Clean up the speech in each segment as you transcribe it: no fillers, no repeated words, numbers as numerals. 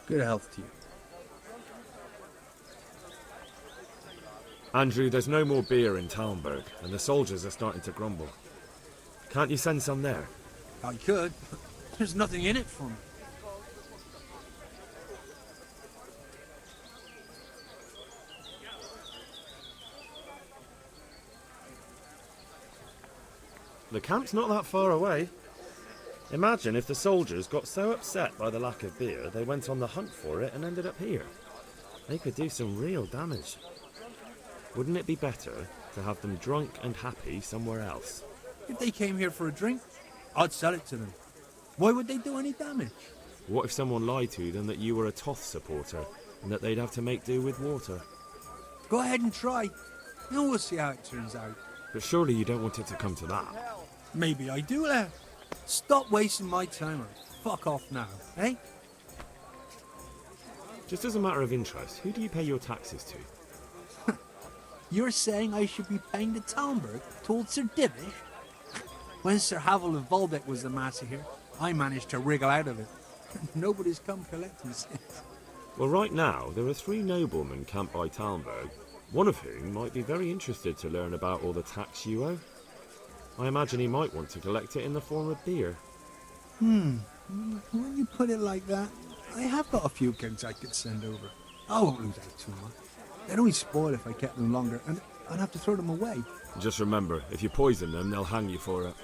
Good health to you. Andrew, there's no more beer in Talmberg, and the soldiers are starting to grumble. Can't you send some there? I could. There's nothing in it for me. The camp's not that far away. Imagine if the soldiers got so upset by the lack of beer, they went on the hunt for it and ended up here. They could do some real damage. Wouldn't it be better to have them drunk and happy somewhere else? If they came here for a drink, I'd sell it to them. Why would they do any damage? What if someone lied to them that you were a Toth supporter and that they'd have to make do with water? Go ahead and try, and we'll see how it turns out. But surely you don't want it to come to that. Maybe I do, lad. Stop wasting my time and fuck off now, eh? Just as a matter of interest, who do you pay your taxes to? You're saying I should be paying the Talmberg towards Sir Divish? When Sir Havel of Volbeck was the master here, I managed to wriggle out of it. Nobody's come collecting since. Well, right now, there are 3 noblemen camped by Talmberg, one of whom might be very interested to learn about all the tax you owe. I imagine he might want to collect it in the form of beer. When you put it like that, I have got a few kegs I could send over. I won't lose out too much. They'd only spoil if I kept them longer, and I'd have to throw them away. Just remember, if you poison them, they'll hang you for it.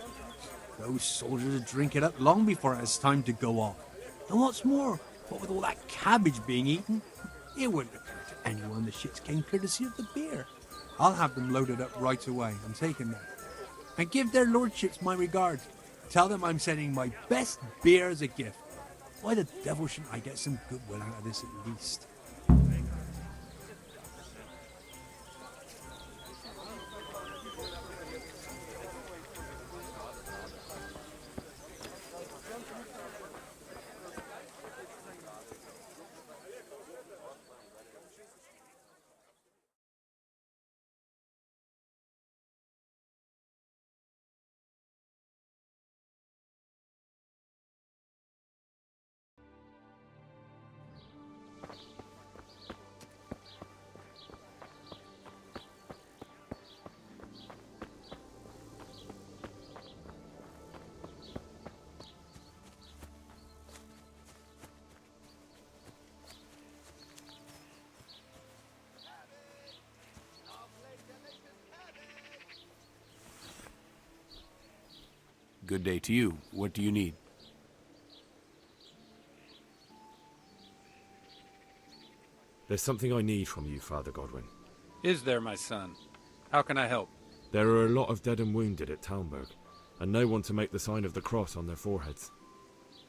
Those soldiers would drink it up long before it has time to go off. And what's more, what with all that cabbage being eaten, it wouldn't occur to anyone the shits came courtesy of the beer. I'll have them loaded up right away and taken them. And give their lordships my regards. Tell them I'm sending my best beer as a gift. Why the devil shouldn't I get some goodwill out of this at least? Good day to you. What do you need? There's something I need from you, Father Godwin. Is there, my son? How can I help? There are a lot of dead and wounded at Talmberg, and no one to make the sign of the cross on their foreheads.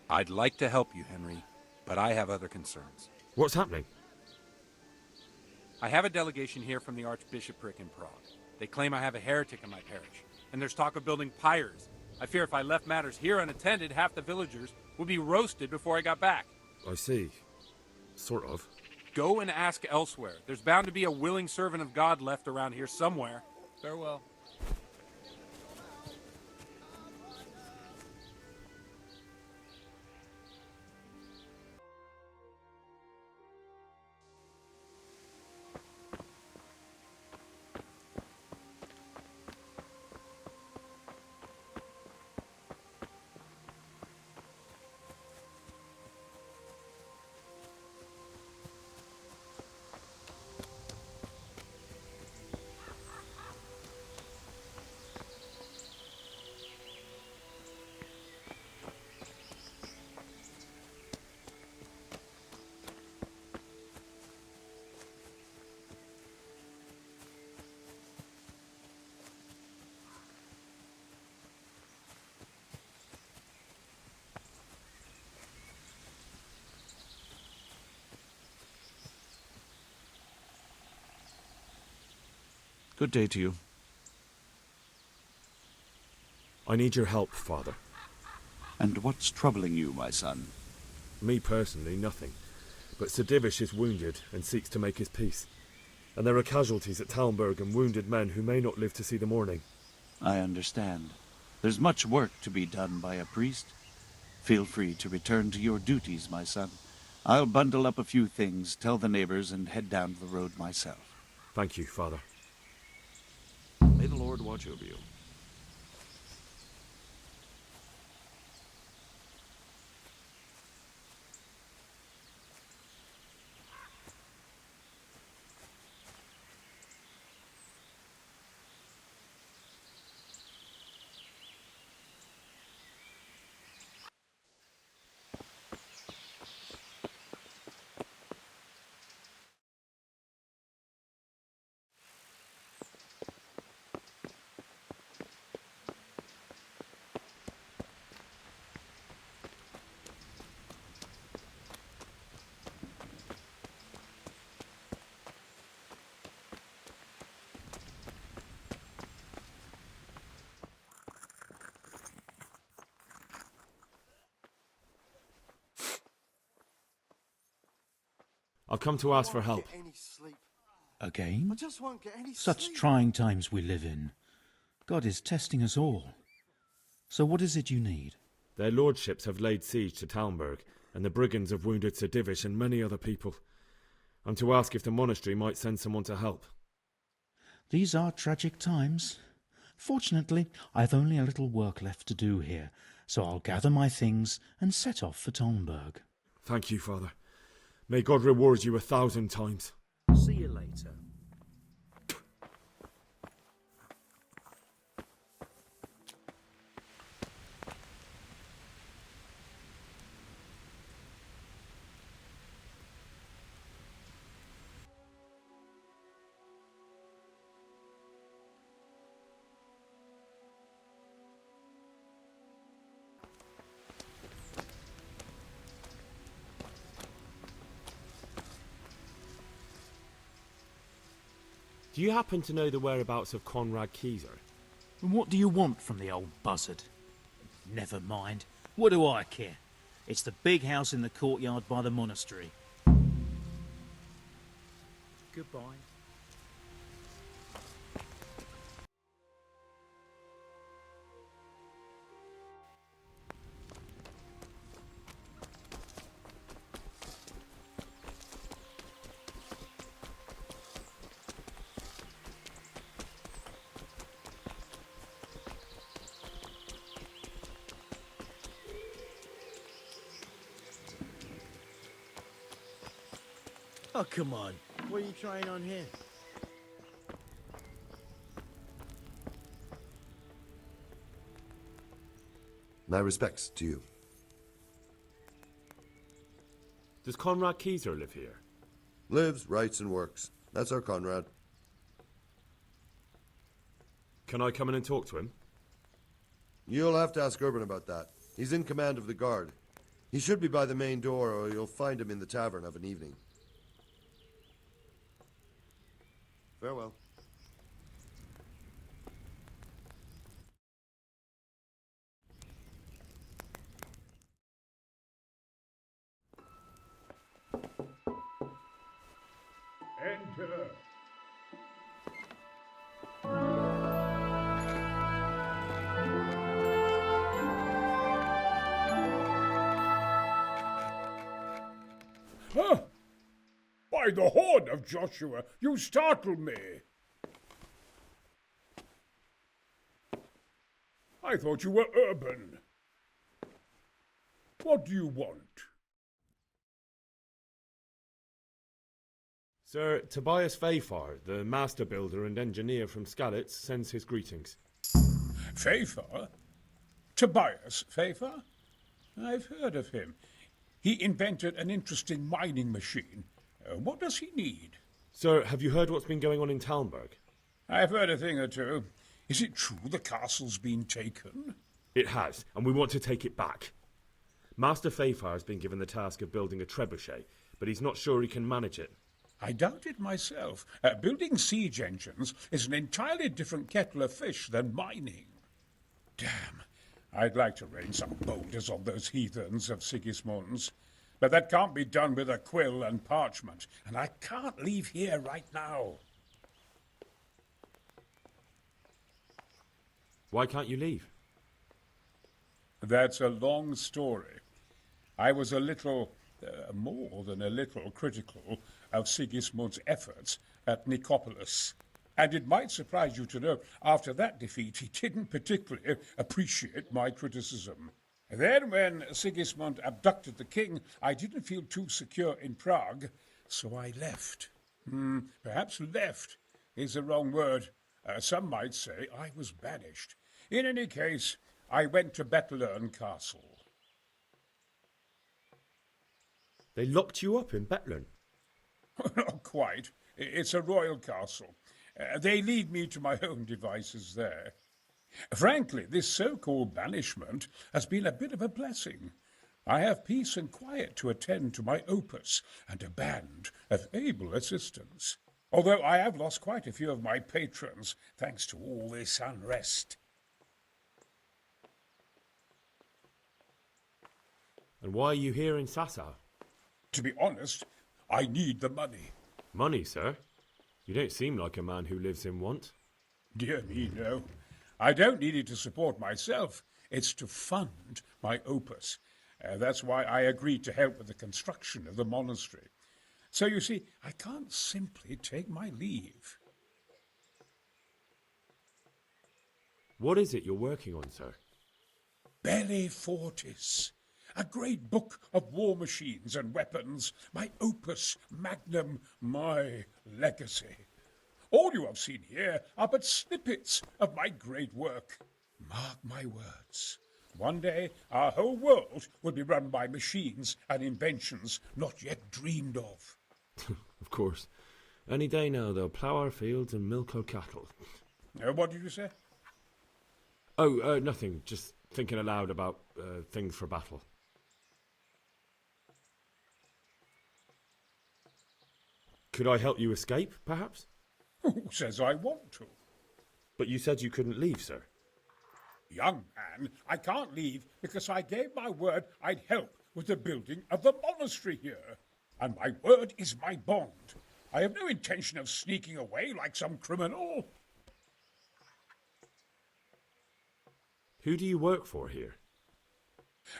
I'd like to help you, Henry, but I have other concerns. What's happening? I have a delegation here from the Archbishopric in Prague. They claim I have a heretic in my parish, and there's talk of building pyres. I fear if I left matters here unattended, half the villagers would be roasted before I got back. I see. Sort of. Go and ask elsewhere. There's bound to be a willing servant of God left around here somewhere. Farewell. Good day to you. I need your help, Father. And what's troubling you, my son? Me personally, nothing. But Sir Divish is wounded and seeks to make his peace. And there are casualties at Talmberg and wounded men who may not live to see the morning. I understand. There's much work to be done by a priest. Feel free to return to your duties, my son. I'll bundle up a few things, tell the neighbors, and head down the road myself. Thank you, Father. May the Lord watch over you. I've come to ask for help. Again? Such trying times we live in. God is testing us all. So what is it you need? Their lordships have laid siege to Talmberg, and the brigands have wounded Sir Divish and many other people. I'm to ask if the monastery might send someone to help. These are tragic times. Fortunately, I've only a little work left to do here, so I'll gather my things and set off for Talmberg. Thank you, Father. May God reward you 1,000 times. See you later. Do you happen to know the whereabouts of Conrad Keyser? And what do you want from the old buzzard? Never mind. What do I care? It's the big house in the courtyard by the monastery. Goodbye. Oh, come on. What are you trying on here? My respects to you. Does Conrad Keyser live here? Lives, writes, and works. That's our Conrad. Can I come in and talk to him? You'll have to ask Urban about that. He's in command of the guard. He should be by the main door, or you'll find him in the tavern of an evening. Farewell. Enter. Huh? By the horn of Joshua, you startle me. I thought you were Urban. What do you want? Sir Tobias Fafar, the master builder and engineer from Skalitz, sends his greetings. Fafar? Tobias Fafar? I've heard of him. He invented an interesting mining machine. What does he need? Sir, have you heard what's been going on in Talmberg? I've heard a thing or two. Is it true the castle's been taken? It has, and we want to take it back. Master Fafar has been given the task of building a trebuchet, but he's not sure he can manage it. I doubt it myself. Building siege engines is an entirely different kettle of fish than mining. Damn, I'd like to rain some boulders on those heathens of Sigismund's. But that can't be done with a quill and parchment, and I can't leave here right now. Why can't you leave? That's a long story. I was a little more than a little critical of Sigismund's efforts at Nicopolis. And it might surprise you to know, after that defeat, he didn't particularly appreciate my criticism. Then, when Sigismund abducted the king, I didn't feel too secure in Prague, so I left. Perhaps left is the wrong word. Some might say I was banished. In any case, I went to Bethlern Castle. They locked you up in Bethlern? Not quite. It's a royal castle. They leave me to my own devices there. Frankly, this so-called banishment has been a bit of a blessing. I have peace and quiet to attend to my opus and a band of able assistants. Although I have lost quite a few of my patrons, thanks to all this unrest. And why are you here in Sassa? To be honest, I need the money. Money, sir? You don't seem like a man who lives in want. Dear me, no. I don't need it to support myself. It's to fund my opus. That's why I agreed to help with the construction of the monastery. So you see, I can't simply take my leave. What is it you're working on, sir? Belli Fortis. A great book of war machines and weapons. My opus magnum, my legacy. All you have seen here are but snippets of my great work. Mark my words. One day, our whole world will be run by machines and inventions not yet dreamed of. Of course. Any day now they'll plough our fields and milk our cattle. What did you say? Oh, nothing. Just thinking aloud about things for battle. Could I help you escape, perhaps? Who says I want to? But you said you couldn't leave, sir. Young man, I can't leave because I gave my word I'd help with the building of the monastery here. And my word is my bond. I have no intention of sneaking away like some criminal. Who do you work for here?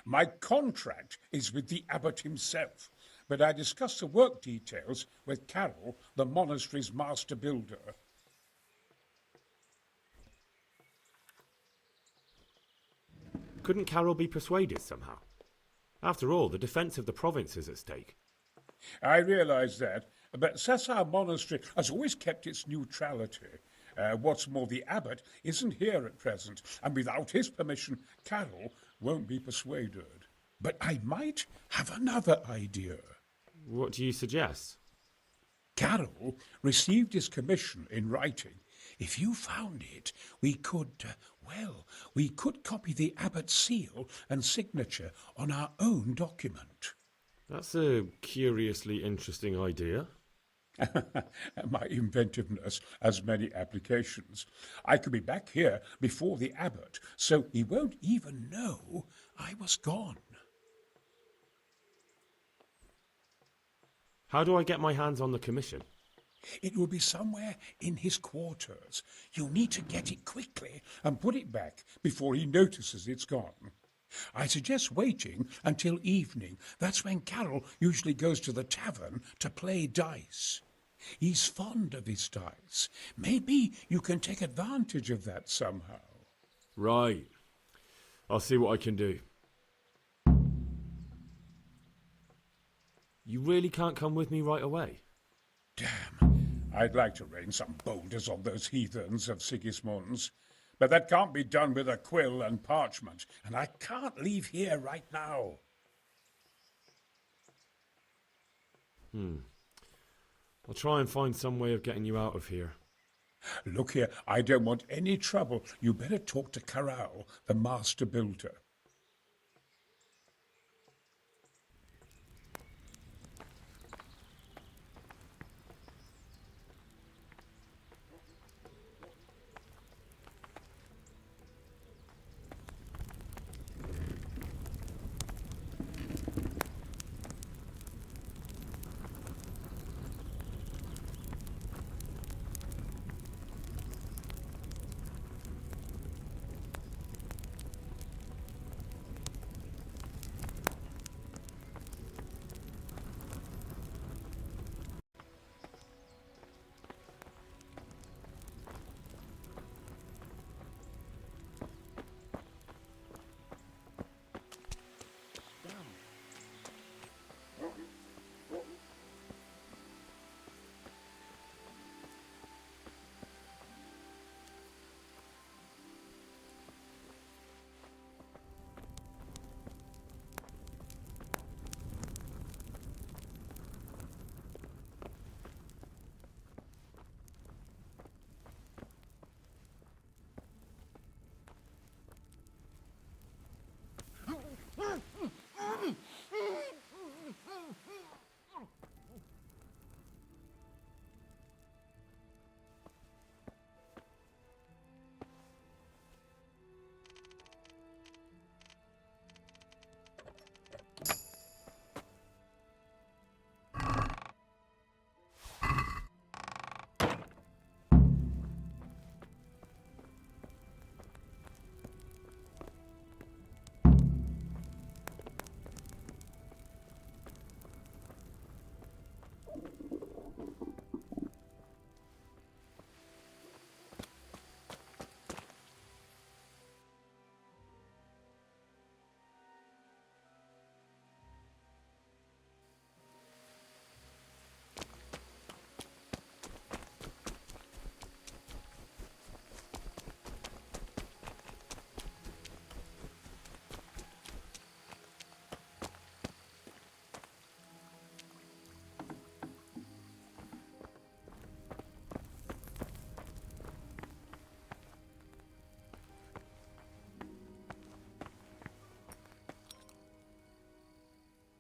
My contract is with the abbot himself, but I discussed the work details with Carol, the monastery's master builder. Couldn't Carol be persuaded somehow? After all, the defence of the province is at stake. I realise that, but Sassa Monastery has always kept its neutrality. What's more, the abbot isn't here at present, and without his permission, Carol won't be persuaded. But I might have another idea. What do you suggest? Carol received his commission in writing. If you found it, we could copy the abbot's seal and signature on our own document. That's a curiously interesting idea. My inventiveness has many applications. I could be back here before the abbot, so he won't even know I was gone. How do I get my hands on the commission? It will be somewhere in his quarters. You'll need to get it quickly and put it back before he notices it's gone. I suggest waiting until evening. That's when Carol usually goes to the tavern to play dice. He's fond of his dice. Maybe you can take advantage of that somehow. Right. I'll see what I can do. You really can't come with me right away? Damn. I'd like to rain some boulders on those heathens of Sigismund's. But that can't be done with a quill and parchment, and I can't leave here right now. I'll try and find some way of getting you out of here. Look here, I don't want any trouble. You better talk to Carral, the master builder.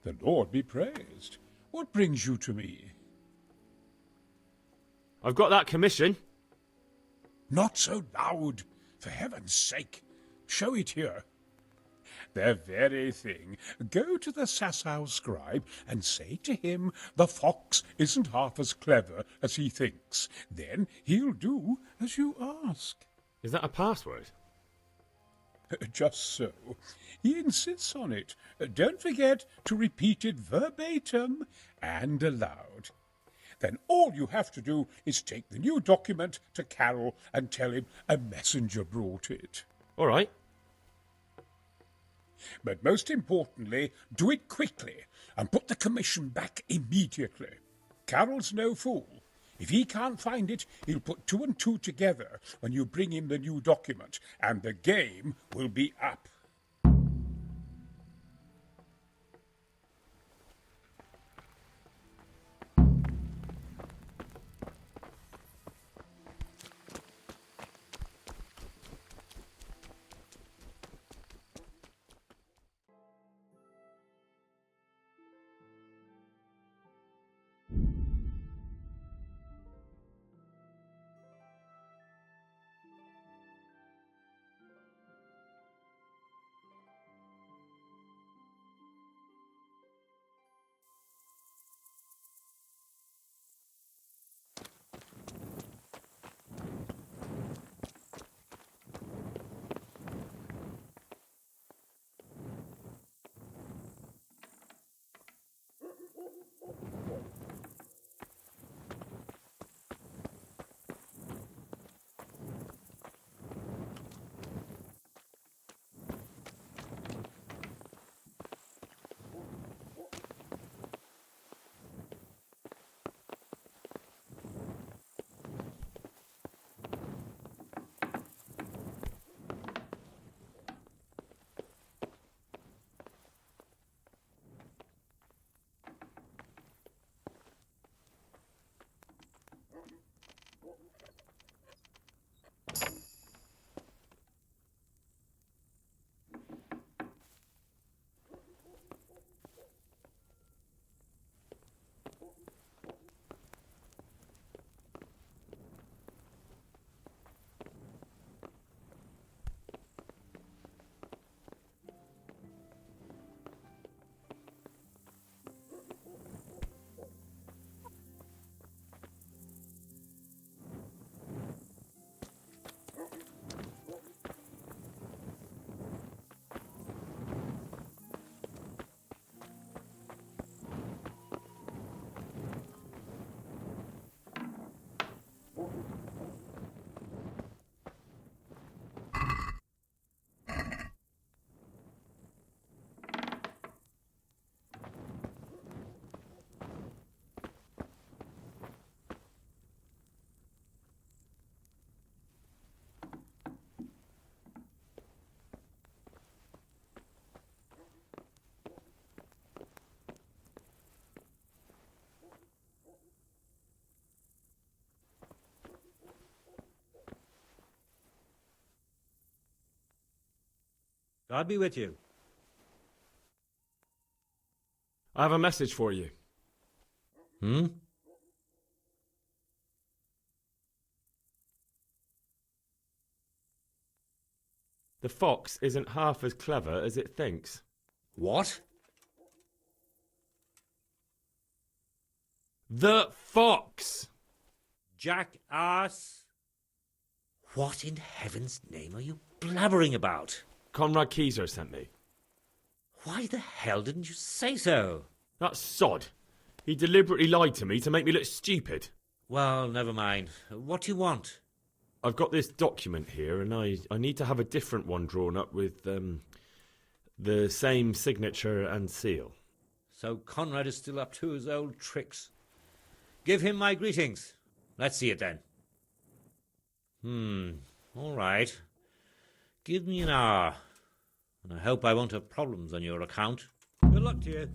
The Lord be praised. What brings you to me? I've got that commission. Not so loud, for heaven's sake. Show it here. The very thing. Go to the Sasau scribe and say to him the fox isn't half as clever as he thinks. Then he'll do as you ask. Is that a password? Just so. He insists on it. Don't forget to repeat it verbatim and aloud. Then all you have to do is take the new document to Carol and tell him a messenger brought it. All right. But most importantly, do it quickly and put the commission back immediately. Carol's no fool. If he can't find it, he'll put 2 and 2 together when you bring him the new document, and the game will be up. God be with you. I have a message for you. The fox isn't half as clever as it thinks. What? The fox! Jackass? What in heaven's name are you blabbering about? Conrad Keyser sent me. Why the hell didn't you say so? That sod. He deliberately lied to me to make me look stupid. Well, never mind. What do you want? I've got this document here, and I need to have a different one drawn up with the same signature and seal. So Conrad is still up to his old tricks. Give him my greetings. Let's see it then. All right. Give me an hour, and I hope I won't have problems on your account. Good luck to you.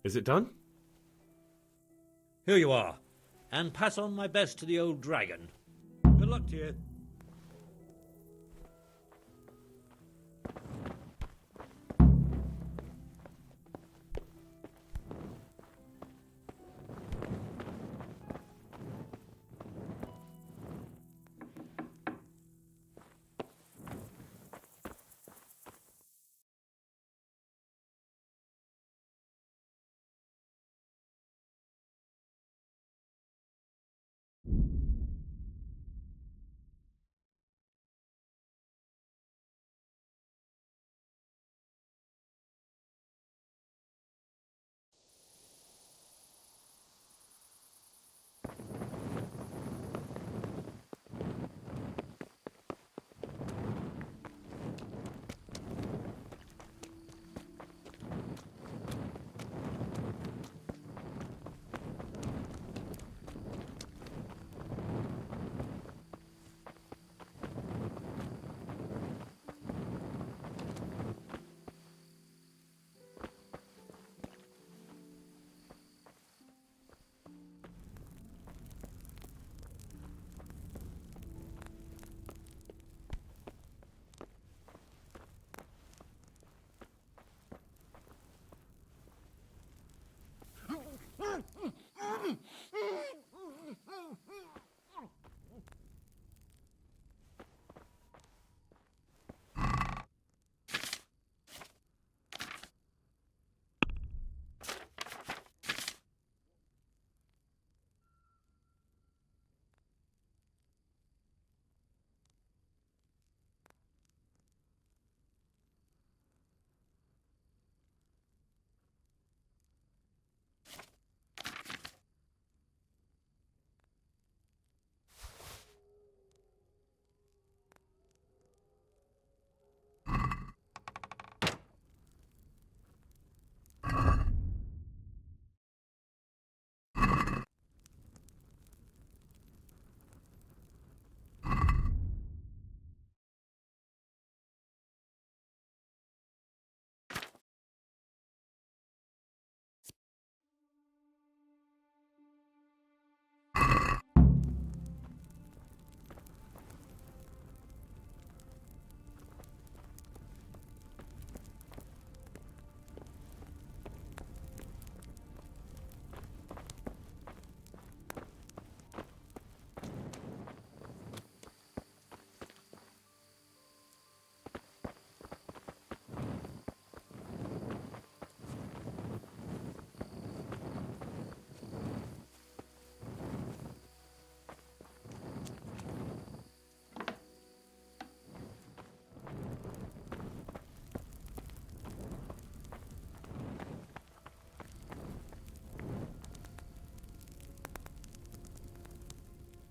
Is it done? Here you are. And pass on my best to the old dragon. Good luck to you.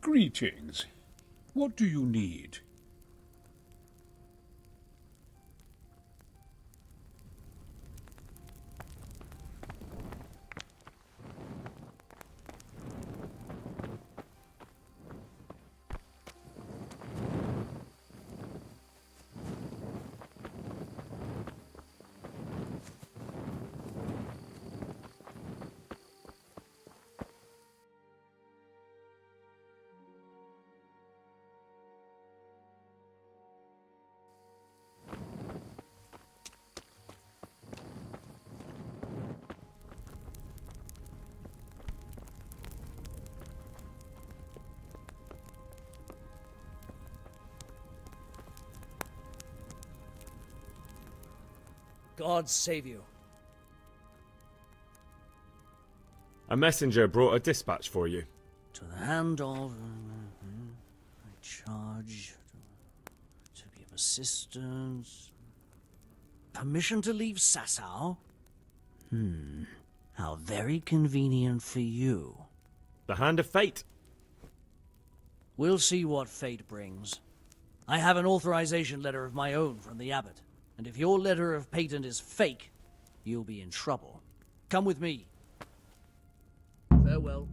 Greetings. What do you need? God save you. A messenger brought a dispatch for you. To the hand of... I charge to give assistance. Permission to leave Sasau? How very convenient for you. The hand of fate. We'll see what fate brings. I have an authorization letter of my own from the abbot, and if your letter of patent is fake, you'll be in trouble. Come with me. Farewell.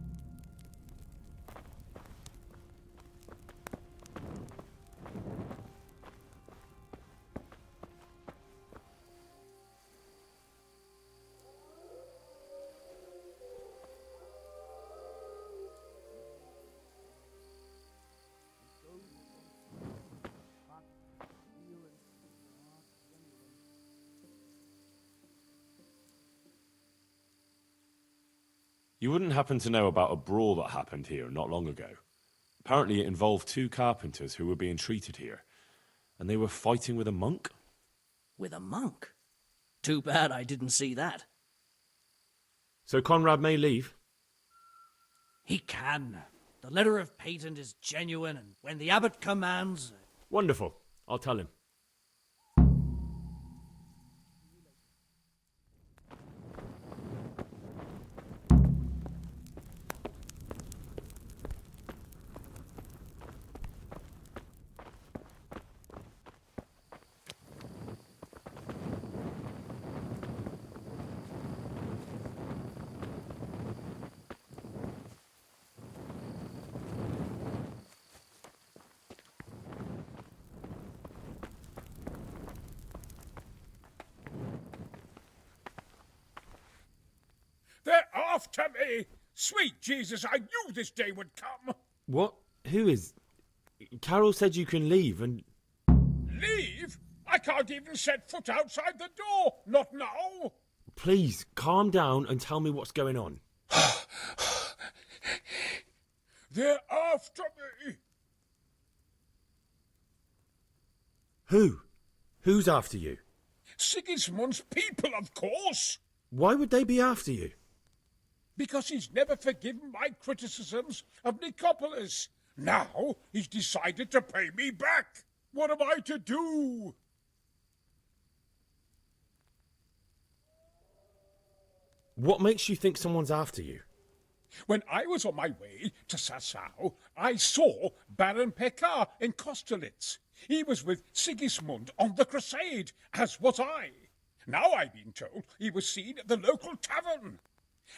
You wouldn't happen to know about a brawl that happened here not long ago? Apparently it involved 2 carpenters who were being treated here, and they were fighting with a monk? With a monk? Too bad I didn't see that. So Conrad may leave? He can. The letter of patent is genuine, and when the abbot commands... Wonderful. I'll tell him. They're after me! Sweet Jesus, I knew this day would come! What? Who is... Carol said you can leave and... Leave? I can't even set foot outside the door! Not now! Please, calm down and tell me what's going on. They're after me! Who? Who's after you? Sigismund's people, of course! Why would they be after you? Because he's never forgiven my criticisms of Nicopolis. Now he's decided to pay me back. What am I to do? What makes you think someone's after you? When I was on my way to Sassau, I saw Baron Pekar in Kostelitz. He was with Sigismund on the crusade, as was I. Now I've been told he was seen at the local tavern.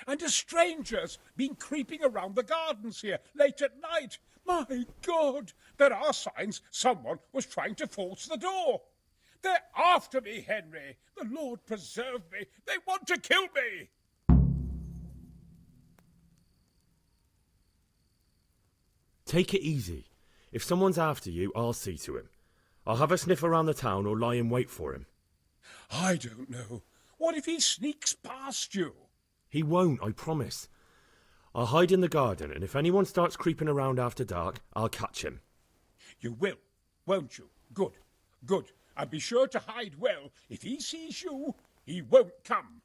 And a stranger's been creeping around the gardens here late at night. My God, there are signs someone was trying to force the door. They're after me, Henry. The Lord preserve me. They want to kill me. Take it easy. If someone's after you, I'll see to him. I'll have a sniff around the town or lie in wait for him. I don't know. What if he sneaks past you? He won't, I promise. I'll hide in the garden, and if anyone starts creeping around after dark, I'll catch him. You will, won't you? Good, good. And be sure to hide well. If he sees you, he won't come.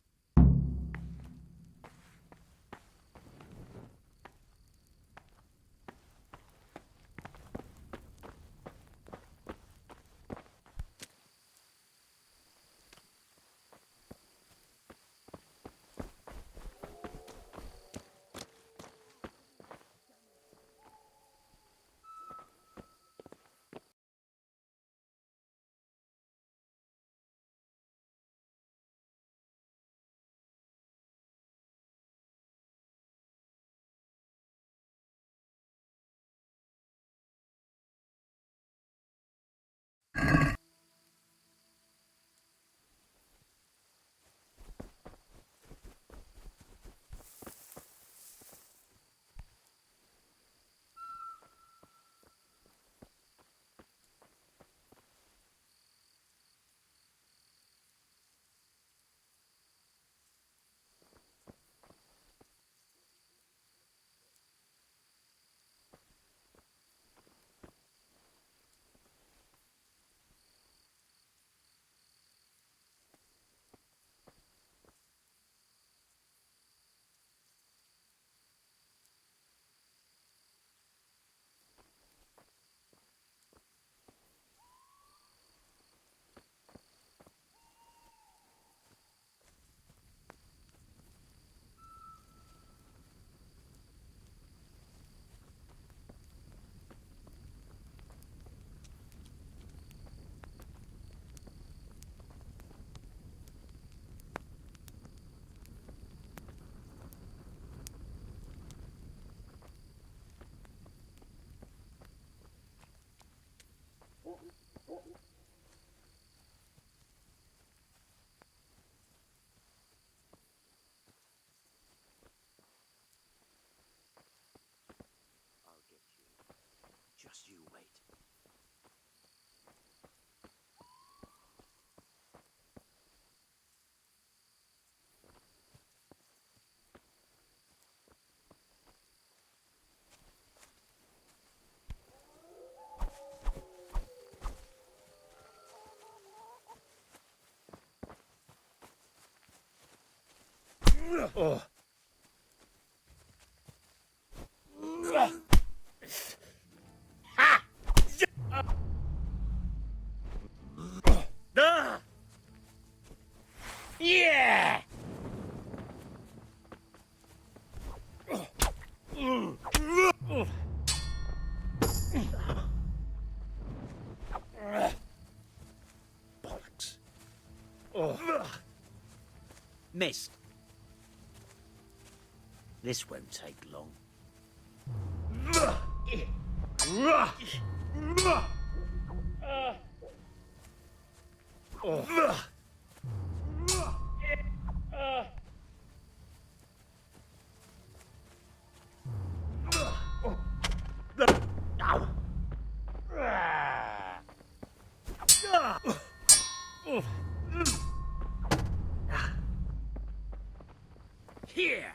Oh. Yeah! Bollocks. Missed. This won't take long. Here!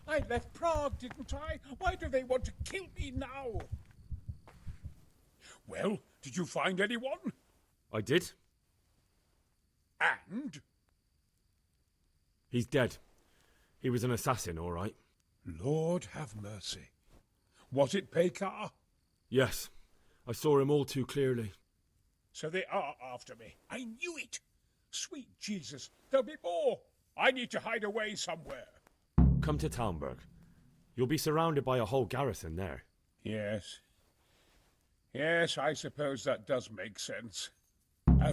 I left Prague, didn't I? Why do they want to kill me now? Well, did you find anyone? I did. And? He's dead. He was an assassin, all right. Lord have mercy. Was it Pekar? Yes. I saw him all too clearly. So they are after me. I knew it. Sweet Jesus, there'll be more. I need to hide away somewhere. Come to Talmberg. You'll be surrounded by a whole garrison there. Yes. Yes, I suppose that does make sense.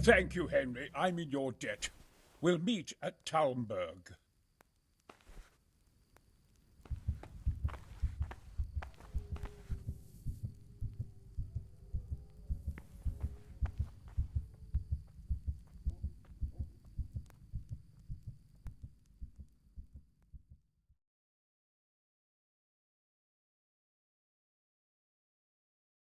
Thank you, Henry. I'm in your debt. We'll meet at Talmberg.